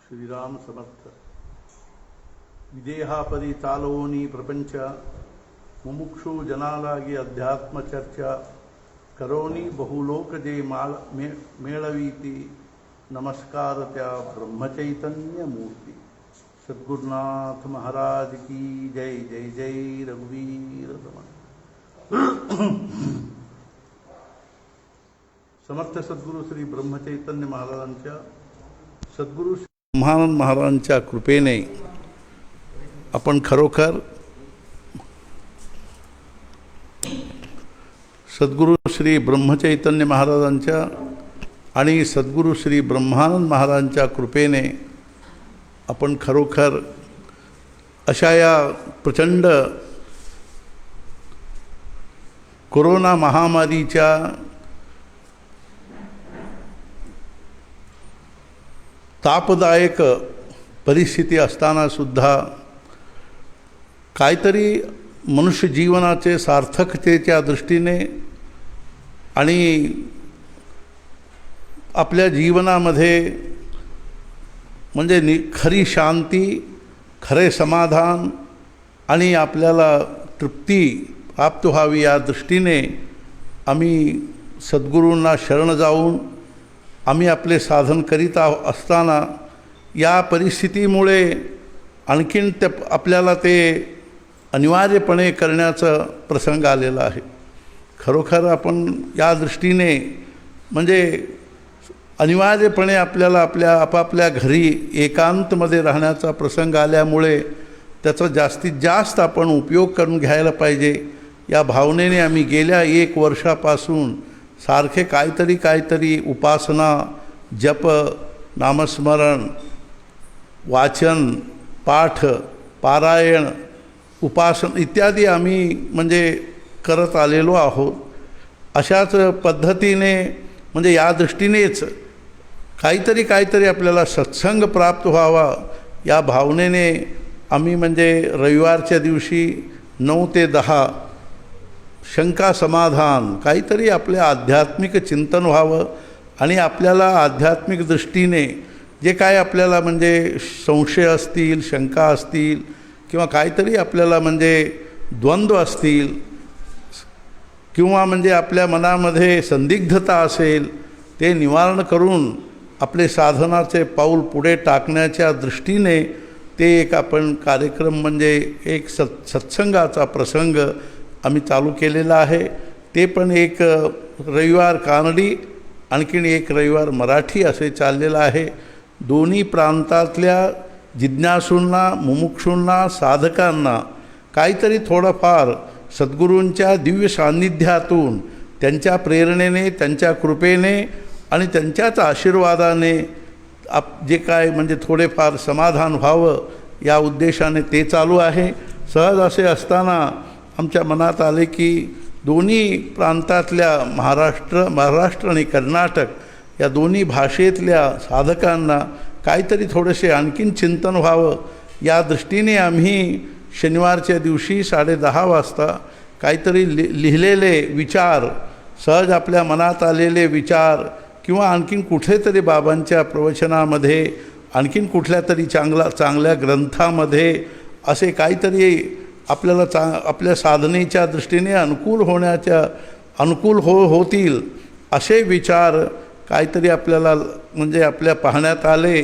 श्रीराम समर्थ. विदेहापदी चालवोनी प्रपंच मुमुक्षु जनालागी अध्यात्म चर्चा करोनी बहुलोक जे मेळवीती नमस्कार त्या ब्रह्मचैतन्य मूर्ती. सद्गुरुनाथ महाराज की जय. जय जय रघुवीर रमण. समर्थ सद्गुरू श्री ब्रह्मचैतन्य महाराजांच्या सद्गुरू ब्रह्मानंद महाराजांच्या कृपेने आपण खरोखर सद्गुरू श्री ब्रह्मचैतन्य महाराजांच्या आणि सद्गुरू श्री ब्रह्मानंद महाराजांच्या कृपेने आपण खरोखर अशा या प्रचंड कोरोना महामारीच्या तापदायक परिस्थिती असताना सुद्धा काहीतरी मनुष्य जीवनाचे सार्थकतेच्या दृष्टीने आणि आपल्या जीवनामध्ये म्हणजे खरी शांती, खरे समाधान आणि आपल्याला तृप्ती प्राप्त व्हावी या दृष्टीने आम्ही सद्गुरूंना शरण जाऊन आम्ही आपले साधन करीत असताना या परिस्थितीमुळे आणखीन आपल्याला ते अनिवार्यपणे करण्याचा प्रसंग आलेला आहे. खरोखर आपण या दृष्टीने म्हणजे अनिवार्यपणे आपल्याला आपल्या आपापल्या घरी एकांतमध्ये राहण्याचा प्रसंग आल्यामुळे त्याचा जास्तीत जास्त आपण उपयोग करून घ्यायला पाहिजे या भावनेने आम्ही गेल्या 1 वर्षापासून सारखे काहीतरी उपासना, जप, नामस्मरण, वाचन, पाठ, पारायण, उपासन इत्यादी आम्ही म्हणजे करत आलेलो आहोत. अशाच पद्धतीने म्हणजे या दृष्टीनेच काहीतरी आपल्याला सत्संग प्राप्त व्हावा या भावनेने आम्ही म्हणजे रविवारच्या दिवशी 9 ते 10 शंका समाधान काहीतरी आपले आध्यात्मिक चिंतन व्हावं आणि आपल्याला आध्यात्मिक दृष्टीने जे काय आपल्याला म्हणजे संशय असतील, शंका असतील किंवा काहीतरी आपल्याला म्हणजे द्वंद्व असतील किंवा म्हणजे आपल्या मनामध्ये संदिग्धता असेल ते निवारण करून आपले साधनाचे पाऊल पुढे टाकण्याच्या दृष्टीने ते एक आपण कार्यक्रम म्हणजे एक सत्संगाचा प्रसंग आम्ही चालू केलेला आहे. ते पण एक रविवार कानडी, आणखीन एक रविवार मराठी असे चाललेलं आहे. दोन्ही प्रांतातल्या जिज्ञासूंना, मुमुक्षूंना, साधकांना काहीतरी थोडंफार सद्गुरूंच्या दिव्य सान्निध्यातून त्यांच्या प्रेरणेने, त्यांच्या कृपेने आणि त्यांच्याच आशीर्वादाने जे काय म्हणजे थोडेफार समाधान व्हावं या उद्देशाने ते चालू आहे. सहज असे असताना आमच्या मनात आले की दोन्ही प्रांतातल्या महाराष्ट्र आणि कर्नाटक या दोन्ही भाषेतल्या साधकांना काहीतरी थोडेसे आणखीन चिंतन व्हावं या दृष्टीने आम्ही शनिवारच्या दिवशी 10:30 वाजता काहीतरी लिहिलेले विचार, सहज आपल्या मनात आलेले विचार किंवा आणखीन कुठेतरी बाबांच्या प्रवचनामध्ये, आणखीन कुठल्या तरी चांगल्या ग्रंथामध्ये असे काहीतरी आपल्याला आपल्या साधनेच्या दृष्टीने अनुकूल होतील असे विचार काहीतरी आपल्याला म्हणजे आपल्या पाहण्यात आले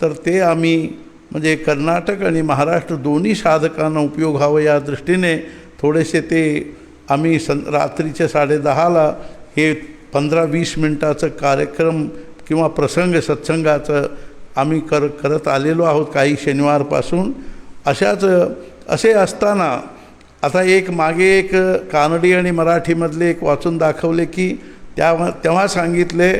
तर ते आम्ही म्हणजे कर्नाटक आणि महाराष्ट्र दोन्ही साधकांना उपयोग व्हावं या दृष्टीने थोडेसे ते आम्ही रात्रीच्या 10:30ला हे 15-20 मिनटाचं कार्यक्रम किंवा प्रसंग सत्संगाचं आम्ही करत आलेलो आहोत काही शनिवारपासून. असे असताना आता मागे एक कानडी आणि मराठीमधले एक वाचून दाखवले की तेव्हा सांगितले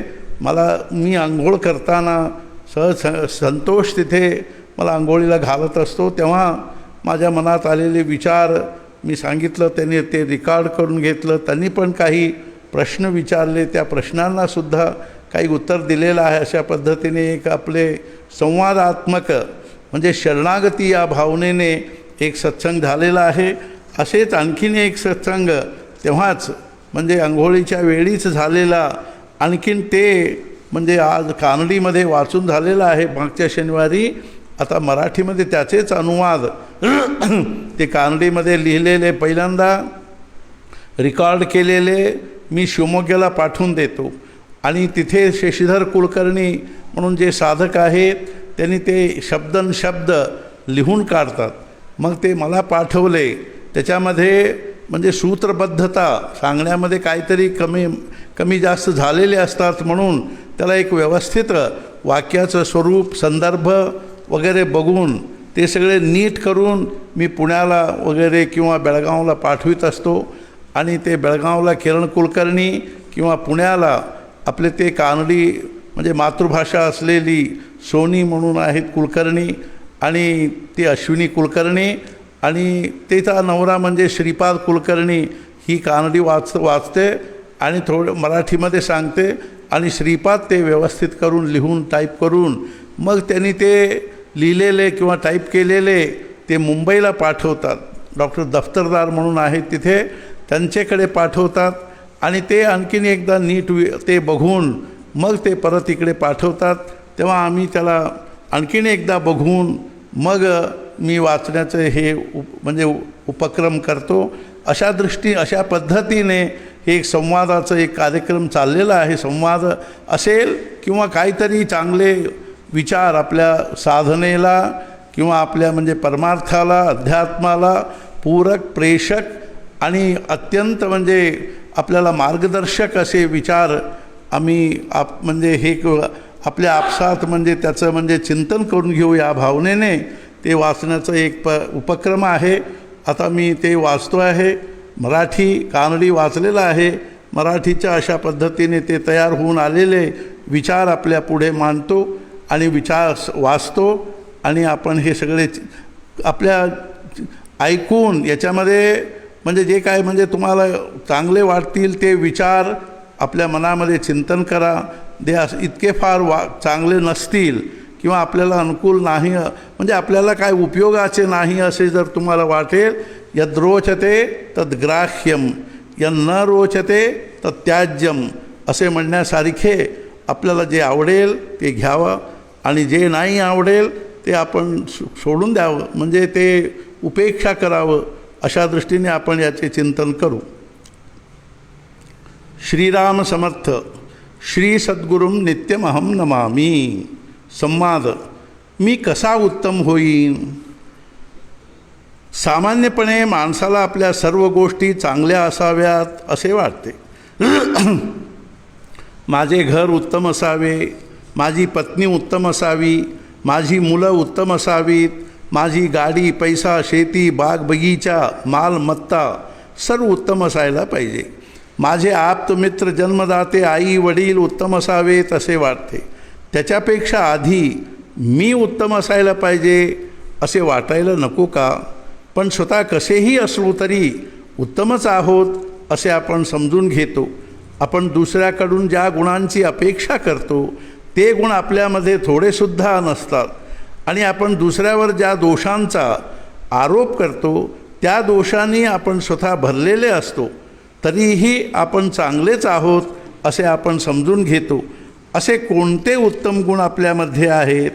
मी आंघोळ करताना सहज संतोष तिथे मला आंघोळीला घालत असतो तेव्हा माझ्या मनात आलेले विचार मी सांगितलं. त्यांनी ते रेकॉर्ड करून घेतलं. त्यांनी पण काही प्रश्न विचारले, त्या प्रश्नांनासुद्धा काही उत्तर दिलेलं आहे. अशा पद्धतीने एक आपले संवादात्मक म्हणजे शरणागती या भावनेने एक सत्संग झालेला आहे. असेच आणखीन एक सत्संग तेव्हाच म्हणजे अंघोळीच्या वेळीच झालेला आणखीन ते म्हणजे आज कानडीमध्ये वाचून झालेला आहे मागच्या शनिवारी. आता मराठीमध्ये त्याचेच अनुवाद ते कानडीमध्ये लिहिलेले पहिल्यांदा रेकॉर्ड केलेले मी शिवमोग्याला पाठवून देतो. आणि तिथे शशीधर कुलकर्णी म्हणून जे साधक आहेत त्यांनी ते शब्दनशब्द लिहून काढतात. मग ते मला पाठवले. त्याच्यामध्ये म्हणजे सूत्रबद्धता सांगण्यामध्ये काहीतरी कमी जास्त झालेले असतात, म्हणून त्याला एक व्यवस्थित वाक्याचं स्वरूप संदर्भ वगैरे बघून ते सगळे नीट करून मी पुण्याला वगैरे किंवा बेळगावला पाठवित असतो. आणि ते बेळगावला किरण कुलकर्णी किंवा पुण्याला आपले ते कानडी म्हणजे मातृभाषा असलेली सोनी म्हणून आहेत कुलकर्णी, आणि ती अश्विनी कुलकर्णी, आणि तिचा नवरा म्हणजे श्रीपाद कुलकर्णी. ही कानडी वाचते आणि थोडं मराठीमध्ये सांगते, आणि श्रीपाद ते व्यवस्थित करून लिहून टाईप करून मग त्यांनी ते लिहिलेले किंवा टाईप केलेले ते मुंबईला पाठवतात. डॉक्टर दफ्तरदार म्हणून आहेत तिथे, त्यांच्याकडे पाठवतात. आणि ते आणखीन एकदा नीट ते बघून मग ते परत इकडे पाठवतात. तेव्हा आम्ही त्याला आणखीन एकदा बघून मग मी वाचण्याचं हे म्हणजे उपक्रम करतो. अशा पद्धतीने हे एक संवादाचं एक कार्यक्रम चाललेला आहे. संवाद असेल किंवा काहीतरी चांगले विचार आपल्या साधनेला किंवा आपल्या म्हणजे परमार्थाला अध्यात्माला पूरक प्रेषक आणि अत्यंत म्हणजे आपल्याला मार्गदर्शक असे विचार आम्ही म्हणजे हे आपल्या आपसात म्हणजे त्याचं म्हणजे चिंतन करून घेऊ या भावनेने ते वाचण्याचं एक उपक्रम आहे. आता मी ते वाचतो आहे. मराठी कानडी वाचलेलं आहे. मराठीच्या अशा पद्धतीने ते तयार होऊन आलेले विचार आपल्या पुढे मांडतो आणि विचार वाचतो. आणि आपण हे सगळे आपल्या ऐकून याच्यामध्ये म्हणजे जे काय म्हणजे तुम्हाला चांगले वाटतील ते विचार आपल्या मनामध्ये चिंतन करा. ते इतके फार चांगले नसतील किंवा आपल्याला अनुकूल नाही म्हणजे आपल्याला काय उपयोगाचे नाही असे जर तुम्हाला वाटेल, यद रोचते तद्ग्राह्यम यन न रोचते तत्याज्यम असे म्हणण्यासारखे आपल्याला जे आवडेल ते घ्यावं आणि जे नाही आवडेल ते आपण सोडून द्यावं, म्हणजे ते उपेक्षा करावं. अशा दृष्टीने आपण याचे चिंतन करू. श्रीराम समर्थ. श्री सद्गुरुं नित्यमहं नमामि. संवाद. मी कसा उत्तम होईन? सामान्यपणे माणसाला आपल्या सर्व गोष्टी चांगल्या असाव्यात असे वाटते. माझे घर उत्तम असावे, माझी पत्नी उत्तम असावी, माझी मुलं उत्तम असावीत, माझी गाडी, पैसा, शेती, बाग बगीचा, मालमत्ता सर्व उत्तम असायला पाहिजे. माझे आप्तमित्र, जन्मदाते, आई वडील उत्तम असावेत असे वाटते. त्याच्यापेक्षा आधी मी उत्तम असायला पाहिजे असे वाटायला नको का? पण स्वतः कसेही असलो तरी उत्तमच आहोत असे आपण समजून घेतो. आपण दुसऱ्याकडून ज्या गुणांची अपेक्षा करतो ते गुण आपल्यामध्ये थोडेसुद्धा नसतात आणि आपण दुसऱ्यावर ज्या दोषांचा आरोप करतो त्या दोषांनी आपण स्वतः भरलेले असतो. तरीही आपण चांगलेच आहोत असे आपण समजून घेतो. असे कोणते उत्तम गुण आपल्यामध्ये आहेत?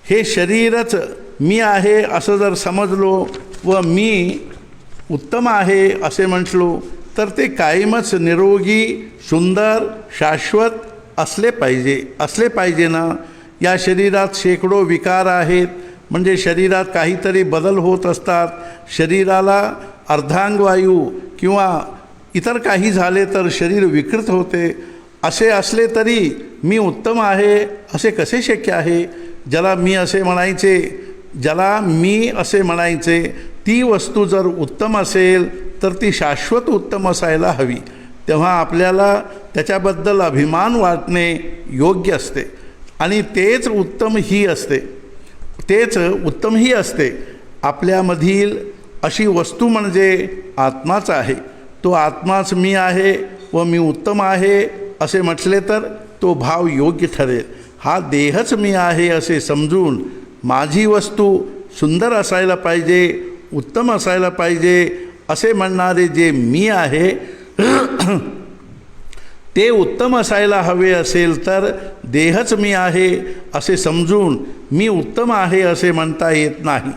हे शरीरच मी आहे असं जर समजलो व मी उत्तम आहे असे म्हटलो तर ते कायमच निरोगी, सुंदर, शाश्वत असले पाहिजे ना. या शरीरात शेकडो विकार आहेत, म्हणजे शरीरात काहीतरी बदल होत असतात. शरीराला अर्धांगवायू किंवा इतर काही झाले तर शरीर विकृत होते. असे असले तरी मी उत्तम आहे असे कसे शक्य आहे? ज्याला मी असे म्हणायचे ती वस्तू जर उत्तम असेल तर ती शाश्वत उत्तम असायला हवी. तेव्हा आपल्याला त्याच्याबद्दल अभिमान वाटणे योग्य असते आणि तेच उत्तम ही असते. आपल्यामधील अशी वस्तू म्हणजे आत्माच आहे. तो आत्माच मी आहे व मी उत्तम आहे असे म्हटले तर तो भाव योग्य ठरेल. हा देहच मी आहे असे समजून माझी वस्तू सुंदर असायला पाहिजे, उत्तम असायला पाहिजे असे म्हणणारे जे मी आहे ते उत्तम असायला हवे असेल तर देहच मी आहे असे समजून मी उत्तम आहे असे म्हणता येत नाही.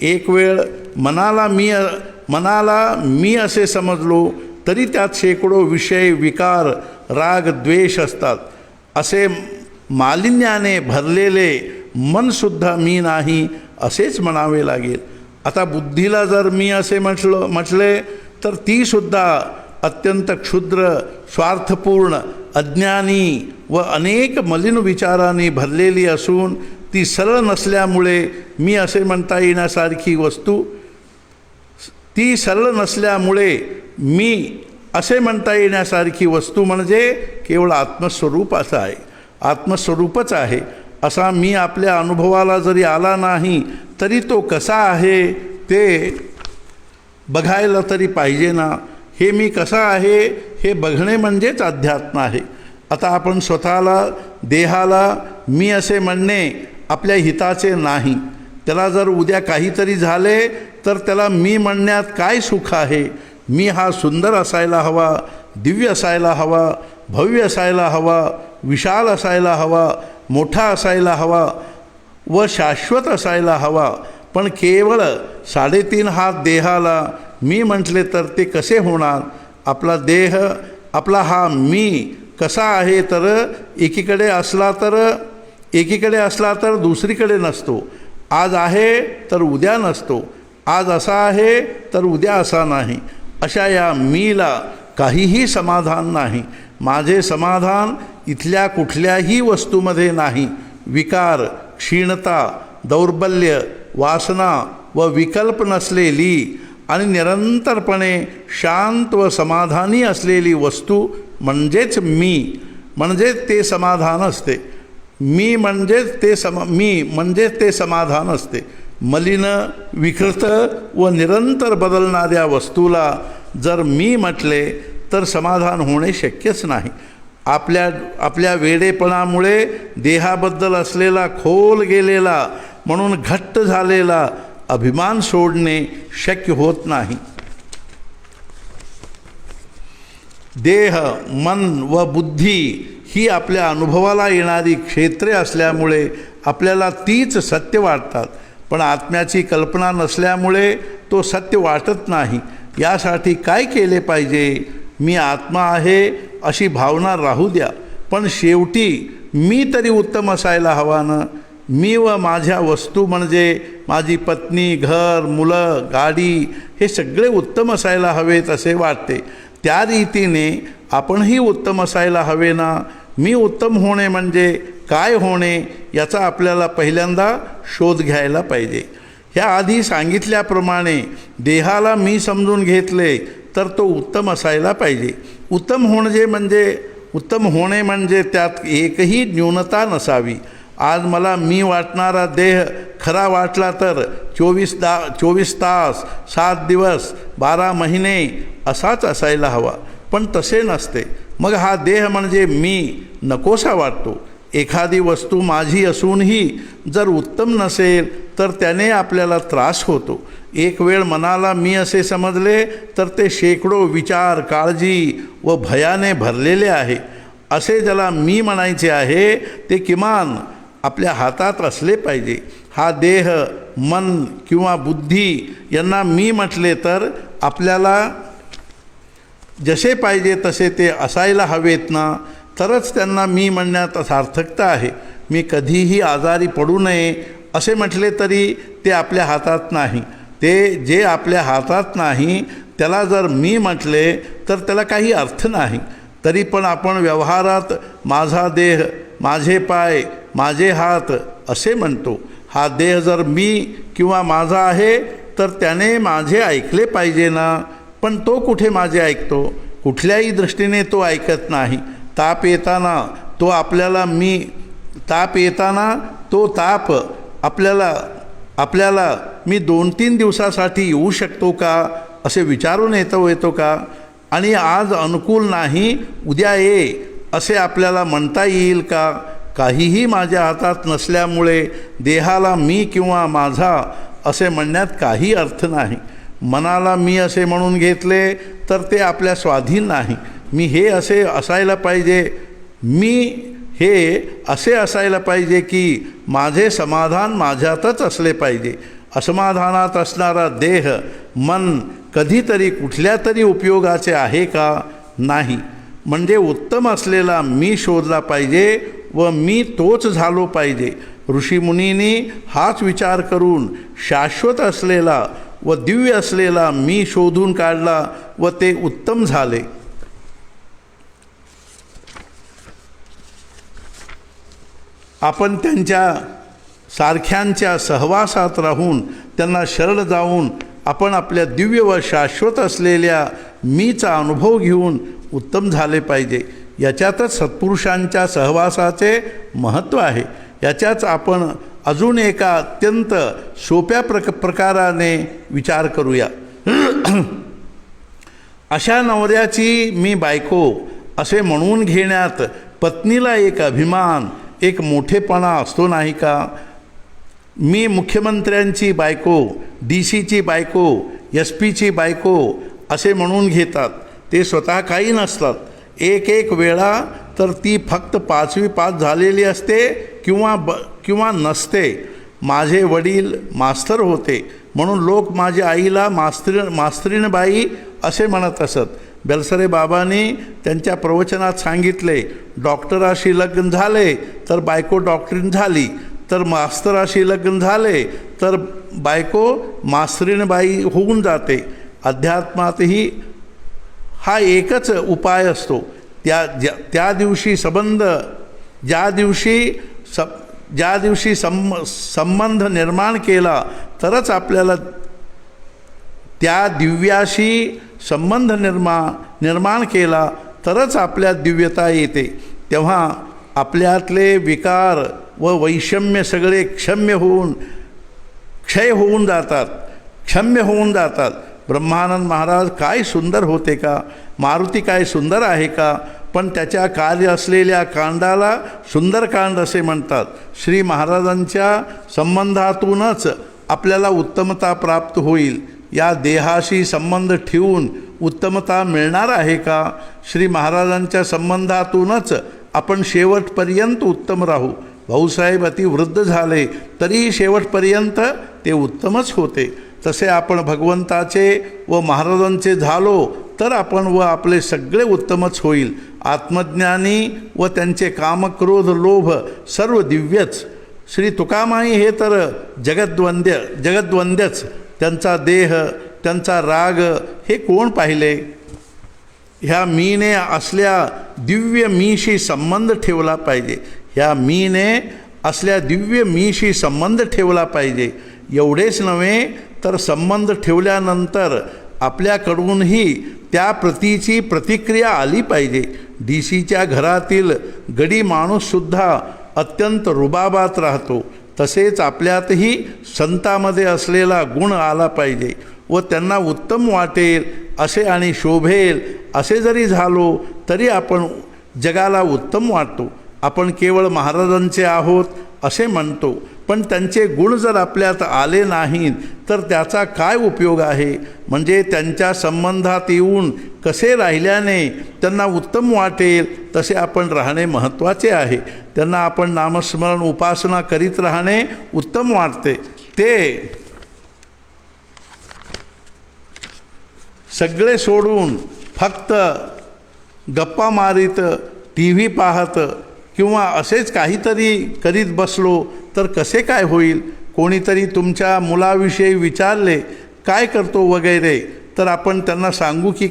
एक वेळ मनाला मी असे समजलो तरी त्यात शेकडो विषय, विकार, राग, द्वेष असतात. असे मालिन्याने भरलेले मनसुद्धा मी नाही असेच म्हणावे लागेल. आता बुद्धीला जर मी असे म्हटले तर तीसुद्धा अत्यंत क्षुद्र, स्वार्थपूर्ण, अज्ञानी व अनेक मलिन विचारांनी भरलेली असून ती सरळ नसल्यामुळे मी असे म्हणता येण्यासारखी वस्तू, ती सरळ नसल्यामुळे मी असे म्हणता येण्यासारखी वस्तू म्हणजे केवळ आत्मस्वरूपच आहे. आत्मस्वरूपच आहे असा मी आपल्या अनुभवाला जरी आला नाही तरी तो कसा आहे ते बघायला तरी पाहिजे ना. हे मी कसा आहे हे बघणे म्हणजेच अध्यात्म आहे. आता आपण स्वतःला, देहाला मी असे म्हणणे आपल्या हिताचे नाही. त्याला जर उद्या काहीतरी झाले तर त्याला मी म्हणण्यात काय सुख आहे. मी हा सुंदर असायला हवा, दिव्य असायला हवा, भव्य असायला हवा, विशाल असायला हवा, मोठा असायला हवा व शाश्वत असायला हवा. पण केवळ 3.5 हात देहाला मी म्हटले तर ते कसे होणार. आपला देह, आपला हा मी कसा आहे तर एकीकडे असला तर दुसरीकडे नसतो. आज आहे तर उद्या नसतो. आज असा आहे तर उद्या असा नाही. अशा या मीला काहीही समाधान नाही. माझे समाधान इथल्या कुठल्याही वस्तूमध्ये नाही. विकार, क्षीणता, दौर्बल्य, वासना व विकल्प नसलेली आणि निरंतरपणे शांत व समाधानी असलेली वस्तू म्हणजेच मी, म्हणजेच ते समाधान असते. मी म्हणजेच ते समाधान असते. मलिन, विकृत व निरंतर बदलणाऱ्या वस्तूला जर मी म्हटले तर समाधान होणे शक्यच नाही. आपल्या वेडेपणामुळे देहाबद्दल असलेला खोल गेलेला म्हणून घट्ट झालेला अभिमान सोडणे शक्य होत नाही. देह, मन व बुद्धी ही आपल्या अनुभवाला येणारी क्षेत्रे असल्यामुळे आपल्याला तीच सत्य वाटतात. पण आत्म्याची कल्पना नसल्यामुळे तो सत्य वाटत नाही. यासाठी काय केले पाहिजे. मी आत्मा आहे अशी भावना राहू द्या, पण शेवटी मी तरी उत्तम असायला हवा ना. मी व माझ्या वस्तू म्हणजे माझी पत्नी, घर, मुलं, गाडी हे सगळे उत्तम असायला हवेत असे वाटते. त्या रीतीने आपणही उत्तम असायला हवे ना. मी उत्तम होणे म्हणजे काय होणे याचा आपल्याला पहिल्यांदा शोध घ्यायला पाहिजे. ह्या आधी सांगितल्याप्रमाणे देहाला मी समजून घेतले तर तो उत्तम असायला पाहिजे. उत्तम होणे म्हणजे त्यात एकही न्यूनता नसावी. आज मला मी वाटणारा देह खरा वाटला तर 24 तास, 7 दिवस, 12 महिने असाच असायला हवा. पण तसे नसते. मग हा देह म्हणजे मी नकोसा वाटतो. एखादी वस्तू माझी असूनही जर उत्तम नसेल तर त्याने आपल्याला त्रास होतो. एक वेळ मनाला मी असे समजले तर ते शेकडो विचार, काळजी व भयाने भरलेले आहे. असे ज्याला मी म्हणायचे आहे ते किमान आपल्या हातात असले पाहिजे. हा देह, मन किंवा बुद्धी यांना मी म्हटले तर आपल्याला जसे पाहिजे तसे ते असायला हवेत ना. तरच त्यांना मी म्हणण्यात सार्थकता आहे. मी कधीही आजारी पडू नये असे म्हटले तरी ते आपल्या हातात नाही. ते जे आपल्या हातात नाही त्याला जर मी म्हटले तर त्याला काही अर्थ नाही. तरी पण आपण व्यवहारात माझा देह, माझे पाय, माझे हात असे म्हणतो. हा देह जर मी किंवा माझा आहे तर त्याने माझे ऐकले पाहिजे ना. पण तो कुठे माझे ऐकतो. कुठल्याही दृष्टीने तो ऐकत नाही. ताप येताना तो ताप आपल्याला मी 2-3 दिवसासाठी येऊ शकतो का असे विचारून येतो का. आणि आज अनुकूल नाही, उद्या ये असे आपल्याला म्हणता येईल का. काहीही माझ्या हातात नसल्यामुळे देहाला मी किंवा माझा असे म्हणण्यात काही अर्थ नाही. मनाला मी असे म्हणून घेतले तर ते आपल्या स्वाधीन नाही. मी हे असे असायला पाहिजे, मी हे असे असायला पाहिजे की माझे समाधान माझ्यातच असले पाहिजे. असमाधानात असणारा देह मन कधीतरी कुठल्या तरी उपयोगाचे आहे का? नाही. म्हणजे उत्तम असलेला मी शोधला पाहिजे व मी तोच झालो पाहिजे. ऋषीमुनींनी हाच विचार करून शाश्वत असलेला व दिव्य असलेला मी शोधून काढला व ते उत्तम झाले. आपण त्यांच्या सारख्यांच्या सहवासात राहून त्यांना शरण जाऊन आपण आपल्या दिव्य व शाश्वत असलेल्या मीचा अनुभव घेऊन उत्तम झाले पाहिजे. याच्यातच सत्पुरुषांच्या सहवासाचे महत्त्व आहे. याच्याच आपण अजून एका अत्यंत सोप्या प्रकाराने विचार करूया. अशा नवऱ्याची मी बायको असे म्हणून घेण्यात पत्नीला एक अभिमान, एक मोठेपणा असतो नाही का? मी मुख्यमंत्र्यांची बायको, DC ची बायको, SP ची बायको असे म्हणून घेतात. ते स्वतः काही नसतात. एक वेळा तर ती फक्त 5वी पास झालेली असते किंवा नसते. माझे वडील मास्तर होते म्हणून लोक माझ्या आईला मास्तरीणबाई असे म्हणत असत. बेलसरे बाबांनी त्यांच्या प्रवचनात सांगितले, डॉक्टराशी लग्न झाले तर बायको डॉक्टरीन झाली, तर मास्तराशी लग्न झाले तर बायको मास्तरीणबाई होऊन जाते. अध्यात्मातही हा एकच उपाय असतो. त्या दिवशी संबंध ज्या दिवशी संबंध निर्माण केला तरच आपल्याला त्या दिव्याशी संबंध निर्माण केला तरच आपल्या दिव्यता येते. तेव्हा आपल्यातले विकार व वैषम्य सगळे क्षम्य होऊन जातात. ब्रह्मानंद महाराज काय सुंदर होते का? मारुती काय सुंदर आहे का? पण त्याच्या कार्य असलेल्या कांडाला सुंदरकांड असे म्हणतात. श्री महाराजांच्या संबंधातूनच आपल्याला उत्तमता प्राप्त होईल. या देहाशी संबंध ठेवून उत्तमता मिळणार आहे का? श्री महाराजांच्या संबंधातूनच आपण शेवटपर्यंत उत्तम राहू. भाऊसाहेब अतिवृद्ध झाले तरीही शेवटपर्यंत ते उत्तमच होते. तसे आपण भगवंताचे व महाराजांचे झालो तर आपण व आपले सगळे उत्तमच होईल. आत्मज्ञानी व त्यांचे कामक्रोध लोभ सर्व दिव्यच. श्री तुकामाई हे तर जगद्वंद्यच. त्यांचा देह, त्यांचा राग हे कोण पाहिले? ह्या मीने असल्या दिव्य मीशी संबंध ठेवला पाहिजे. ह्या मीने असल्या दिव्य मीशी संबंध ठेवला पाहिजे. एवढेच नव्हे तर संबंध ठेवल्यानंतर आपल्याकडूनही त्या प्रतीची प्रतिक्रिया आली पाहिजे. DCच्या घरातील गडी माणूससुद्धा अत्यंत रुबाबात राहतो. तसेच आपल्यातही संतांमध्ये असलेला गुण आला पाहिजे व त्यांना उत्तम वाटेल असे आणि शोभेल असे जरी झालो तरी आपण जगाला उत्तम वाटतो. आपण केवळ महाराजांचे आहोत असे म्हणतो, पण त्यांचे गुण जर आपल्यात आले नाहीत तर त्याचा काय उपयोग आहे? म्हणजे त्यांच्या संबंधात येऊन कसे राहिल्याने त्यांना उत्तम वाटेल तसे आपण राहणे महत्त्वाचे आहे. त्यांना आपण नामस्मरण उपासना करीत राहणे उत्तम वाटते. ते सगळे सोडून फक्त गप्पा मारीत, TV पाहत किंवा असेच काहीतरी करीत बसलो तर कसे काय होईल? कोणीतरी तुमच्या मुलाविषयी विचारले, काय करतो वगैरे, तर आपण त्यांना सांगू की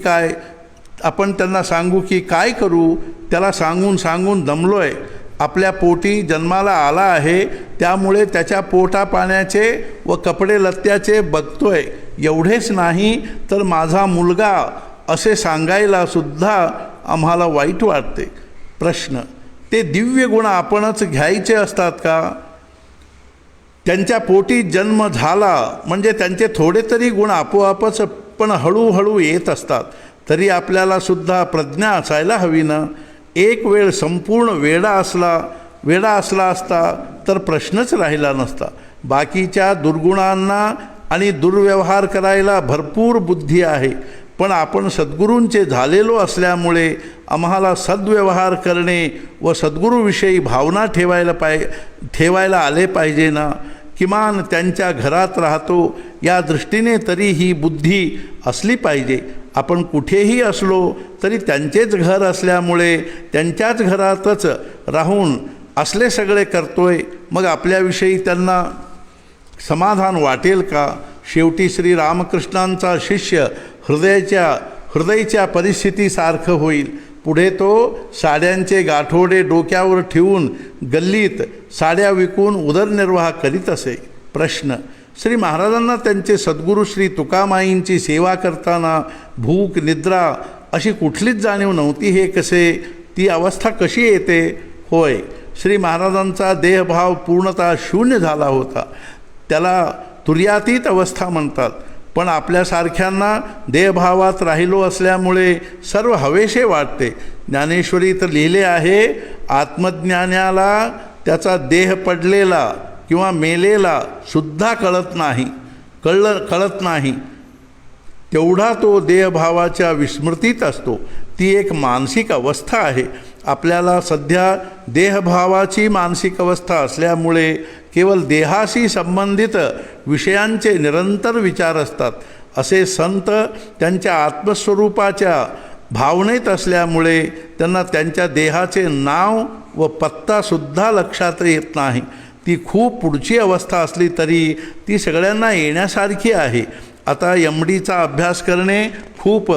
काय करू? त्याला सांगून दमलो आहे. आपल्या पोटी जन्माला आला आहे त्यामुळे त्याच्या पोटापाण्याचे व कपडे लत्त्याचे बघतोय. एवढेच नाही तर माझा मुलगा असे सांगायला सुद्धा आम्हाला वाईट वाटते. प्रश्न, ते दिव्य गुण आपणच घ्यायचे असतात का? त्यांच्या पोटी जन्म झाला म्हणजे त्यांचे थोडे तरी गुण आपोआपच पण हळूहळू येत असतात. तरी आपल्याला सुद्धा प्रज्ञा असायला हवी ना. एक वेळ संपूर्ण वेडा असला असता तर प्रश्नच राहिला नसता. बाकीच्या दुर्गुणांना आणि दुर्व्यवहार करायला भरपूर बुद्धी आहे, पण आपण सद्गुरूंचे झालेलो असल्यामुळे आम्हाला सद्व्यवहार करणे व सद्गुरूविषयी भावना ठेवायला आले पाहिजे ना. किमान त्यांच्या घरात राहतो या दृष्टीने तरी ही बुद्धी असली पाहिजे. आपण कुठेही असलो तरी त्यांचेच घर असल्यामुळे त्यांच्याच घरातच राहून असले सगळे करतोय, मग आपल्याविषयी त्यांना समाधान वाटेल का? शेवटी श्रीरामकृष्णांचा शिष्य हृदयच्या परिस्थितीसारखं होईल. पुढे तो साड्यांचे गाठोडे डोक्यावर ठेवून गल्लीत साड्या विकून उदरनिर्वाह करीत असे. प्रश्न: श्री महाराजांना त्यांचे सद्गुरू श्री तुकामाईंची सेवा करताना भूक निद्रा अशी कुठलीच जाणीव नव्हती. हे कसे? ती अवस्था कशी येते? होय, श्री महाराजांचा देहभाव पूर्णतः शून्य झाला होता. त्याला तुर्यातीत अवस्था म्हणतात. पण आपल्यासारख्यांना देहभावात राहिलो असल्यामुळे सर्व हवेशे वाटते. ज्ञानेश्वरीत लिहिले आहे, आत्मज्ञानाला त्याचा देह पडलेला किंवा मेलेला सुद्धा कळत नाही. तेवढा तो देहभावाच्या विस्मृतीत असतो. ती एक मानसिक अवस्था आहे. आपल्याला सध्या देहभावाची मानसिक अवस्था असल्यामुळे केवळ देहाशी संबंधित विषयांचे निरंतर विचार असतात. असे संत त्यांच्या आत्मस्वरूपाच्या भावनेत असल्यामुळे त्यांना त्यांच्या देहाचे नाव व पत्तासुद्धा लक्षात येत नाही. ती खूप पुढची अवस्था असली तरी ती सगळ्यांना येण्यासारखी आहे. आता MDचा अभ्यास करणे खूप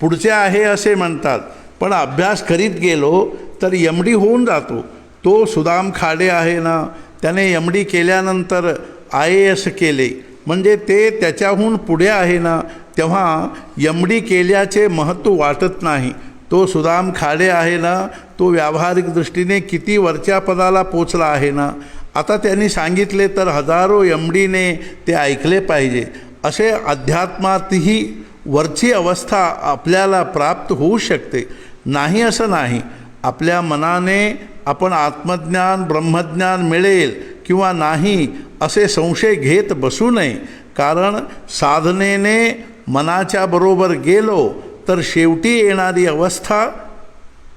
पुढचे आहे असे म्हणतात. पण अभ्यास करीत गेलो तर MD होऊन जातो. तो सुदाम खाडे आहे ना, त्याने MD केल्यानंतर IAS केले, म्हणजे ते त्याच्याहून पुढे आहे ना. तेव्हा MD केल्याचे महत्त्व वाटत नाही. तो सुदाम खाडे आहे ना, तो व्यावहारिक दृष्टीने किती वरच्या पदाला पोचला आहे ना. आता त्यांनी सांगितले तर हजारो MDने ते ऐकले पाहिजे. असे अध्यात्मातही वरची अवस्था आपल्याला प्राप्त होऊ शकते. नाही असं नाही. आपल्या मनाने आपण आत्मज्ञान ब्रह्मज्ञान मिळेल किंवा नाही असे संशय घेत बसू नये. कारण साधनेने मनाच्या बरोबर गेलो तर शेवटी येणारी अवस्था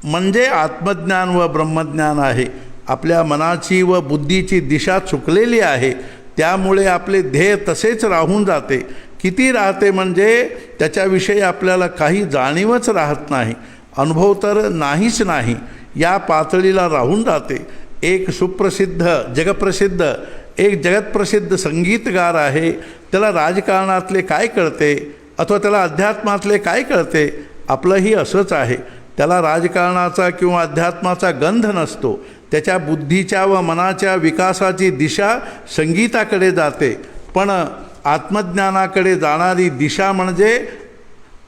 म्हणजे आत्मज्ञान व ब्रह्मज्ञान आहे. आपल्या मनाची व बुद्धीची दिशा चुकलेली आहे. त्यामुळे आपले ध्येय तसेच राहून जाते. किती राहते म्हणजे त्याच्याविषयी आपल्याला काही जाणीवच राहत नाही. अनुभव तर नाहीच नाही, या पातळीला राहून जाते. एक जगतप्रसिद्ध संगीतगार आहे. त्याला राजकारणातले काय कळते अथवा त्याला अध्यात्मातले काय कळते? आपलंही असंच आहे. त्याला राजकारणाचा किंवा अध्यात्माचा गंध नसतो. त्याच्या बुद्धीच्या व मनाच्या विकासाची दिशा संगीताकडे जाते. पण आत्मज्ञानाकडे जाणारी दिशा म्हणजे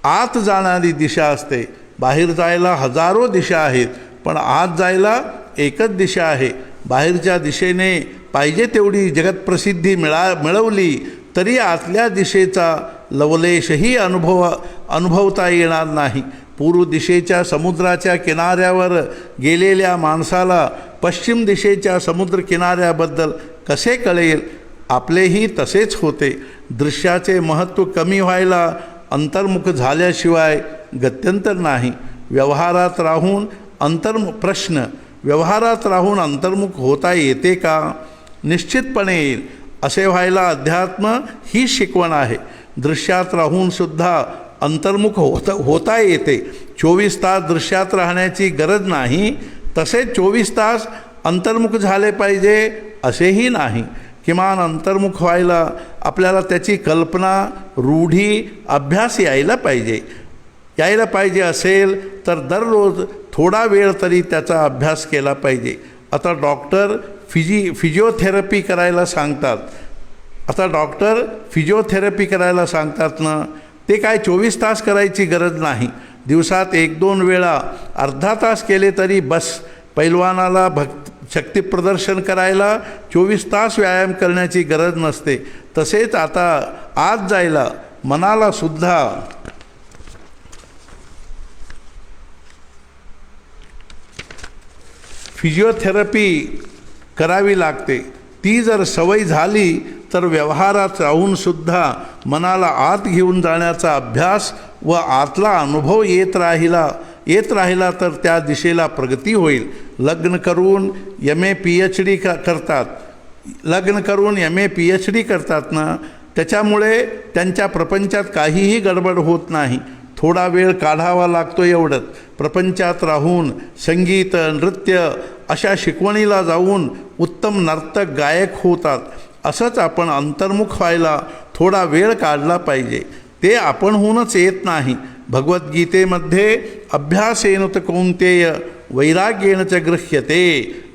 आत जाणारी दिशा असते. बाहेर जायला हजारो दिशा आहेत, पण आत जायला एकच दिशा आहे. बाहेरच्या दिशेने पाहिजे तेवढी जगतप्रसिद्धी मिळवली तरी आतल्या दिशेचा लवलेशही अनुभवता येणार नाही. पूर्व दिशेच्या समुद्राच्या किनाऱ्यावर गेलेल्या माणसाला पश्चिम दिशेच्या समुद्र किनाऱ्याबद्दल कसे कळेल? आपलेही तसेच होते. दृश्याचे महत्त्व कमी व्हायला अंतर्मुख झाल्याशिवाय गत्यंतर नाही. व्यवहारात राहून अंतर्मुख होता येते का? निश्चितपणे येईल. असे व्हायला अध्यात्म ही शिकवण आहे. दृश्यात राहून सुद्धा अंतर्मुख होता येते. 24 तास दृश्यात राहण्याची गरज नाही. तसेच 24 तास अंतर्मुख झाले पाहिजे असेही नाही. किमान अंतर्मुख व्हायला आपल्याला त्याची कल्पना रूढी अभ्यास यायला पाहिजे असेल तर दररोज थोडा वेळ तरी त्याचा अभ्यास केला पाहिजे. आता डॉक्टर फिजिओथेरपी करायला सांगतात ना, ते काय 24 तास करायची गरज नाही. दिवसात 1-2 वेळा अर्धा तास केले तरी बस. पैलवानाला शक्तिप्रदर्शन करायला 24 तास व्यायाम करण्याची गरज नसते. तसेच आता आत जायला मनाला सुद्धा फिजिओथेरपी करावी लागते. ती जर सवय झाली तर व्यवहारात राहूनसुद्धा मनाला आत घेऊन जाण्याचा अभ्यास व आतला अनुभव येत राहिला तर त्या दिशेला प्रगती होईल. लग्न करून MA PhD करतात, लग्न करून MA PhD करतात ना, त्याच्यामुळे त्यांच्या प्रपंचात काहीही गडबड होत नाही. थोडा वेळ काढावा लागतो एवढंच. प्रपंचात राहून संगीत, नृत्य अशा शिकवणीला जाऊन उत्तम नर्तक, गायक होतात. असंच आपण अंतर्मुख व्हायला थोडा वेळ काढला पाहिजे. ते आपणहूनच येत नाही. भगवद्गीतेमध्ये अभ्यासेन त कौन्तेय वैराग्येन च गृह्यते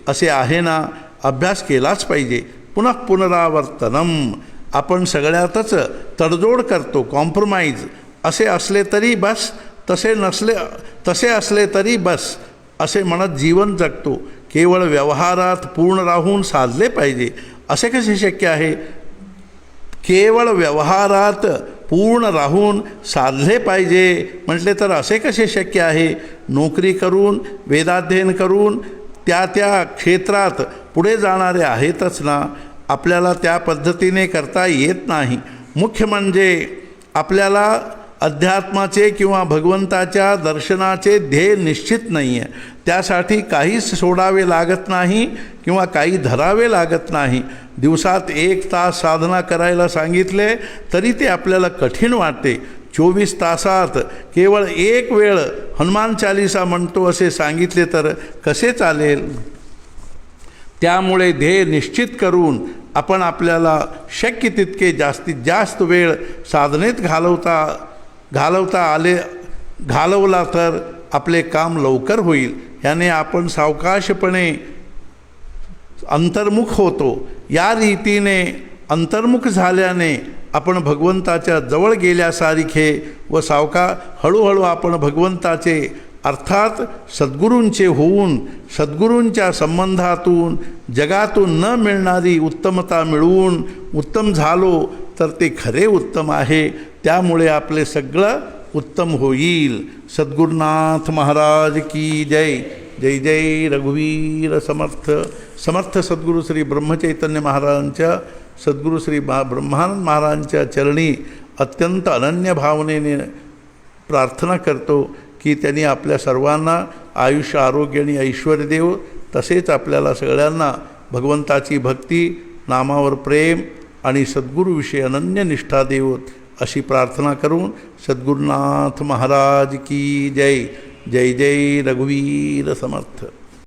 असे आहे ना. अभ्यास केलाच पाहिजे. पुनः पुनरावर्तनम. आपण सगळ्यातच तडजोड करतो, कॉम्प्रोमाइज. असे असले तरी बस, तसे असले तरी बस असे म्हणत जीवन जगतो. केवळ व्यवहारात पूर्ण राहून साधले पाहिजे असे कसे शक्य आहे? केवळ व्यवहारात पूर्ण राहून साधले पाहिजे म्हटले तर असे कसे शक्य आहे? नोकरी करून, वेदाध्ययन करून त्या क्षेत्रात पुढे जाणारे आहेतच ना. आपल्याला त्या पद्धतीने करता येत नाही. मुख्य म्हणजे आपल्याला अध्यात्माचे किंवा भगवंताच्या दर्शनाचे ध्येय निश्चित नाही आहे. त्यासाठी काहीच सोडावे लागत नाही किंवा काही धरावे लागत नाही. दिवसात 1 तास साधना करायला सांगितले तरी ते आपल्याला कठीण वाटते. 24 तासात केवळ 1 वेळ हनुमान चालीसा म्हणतो असे सांगितले तर कसे चालेल? त्यामुळे ध्येय निश्चित करून आपण आपल्याला शक्य तितके जास्तीत जास्त वेळ साधनेत घालवला तर आपले काम लवकर होईल. याने आपण सावकाशपणे अंतर्मुख होतो. या रीतीने अंतर्मुख झाल्याने आपण भगवंताच्या जवळ गेल्यासारखे व हळूहळू आपण भगवंताचे अर्थात सद्गुरूंचे होऊन सद्गुरूंच्या संबंधातून जगातून न मिळणारी उत्तमता मिळवून उत्तम झालो तर ते खरे उत्तम आहे. त्यामुळे आपले सगळं उत्तम होईल. सद्गुरुनाथ महाराज की जय. जय जय रघुवीर समर्थ. समर्थ सद्गुरू श्री ब्रह्मचैतन्य महाराजांच्या, सद्गुरू श्री ब्रह्मानंद महाराजांच्या चरणी अत्यंत अनन्य भावनेने प्रार्थना करतो की त्यांनी आपल्या सर्वांना आयुष्य, आरोग्य आणि ऐश्वर्य देव. तसेच आपल्याला सगळ्यांना भगवंताची भक्ती, नामावर प्रेम आणि सद्गुरूविषयी अनन्य निष्ठा देवोत अशी प्रार्थना करून सद्गुरुनाथ महाराज की जय. जय जय रघुवीर समर्थ.